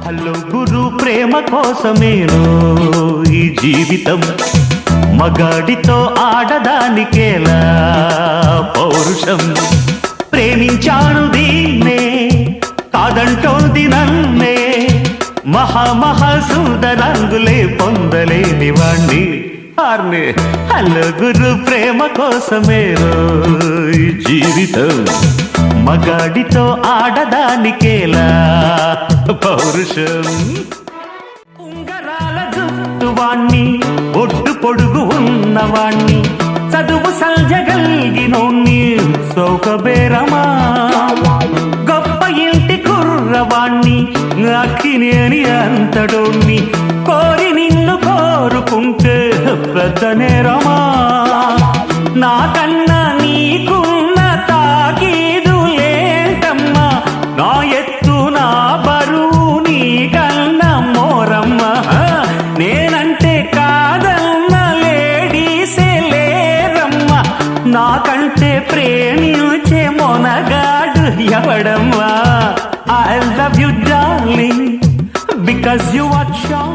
hello గురు ప్రేమ కోసమేను ఈ జీవితం మగాడితో ఆడదానికేలా పౌరుషం ప్రేమించాను దీన్నే కాదంటోంది నన్నే మహాసుందరంగులే పొందలేని వాణ్ణి ఆర్నే హలో గురు ప్రేమ కోసమేను ఈ జీవితం మగాడితో ఆడదానికేలా పౌరుషం ఉంగరాల జుట్టువాణ్ణి ఒడ్డు పొడుగు ఉన్నవాణ్ణి చదువు సల్జగల్గినోణ్ణి సౌకబేరమా గొప్ప ఇంటి కుర్రవాణ్ణి అక్కినేని అంతడోణ్ణి కోరి నిన్ను కోరుకుంటే పెద్ద నేరమా నాకన్నా నీకున్న తాకీదు ఏంటమ్మా నా ఎత్తు నా బరువు నీకన్నా మోరమ్మ నేనంటే కాదన్న లేడీసే లేరమ్మ నాకంటే ప్రేమించే Monagadu ఎవడమ్మా I love you darling because you are charming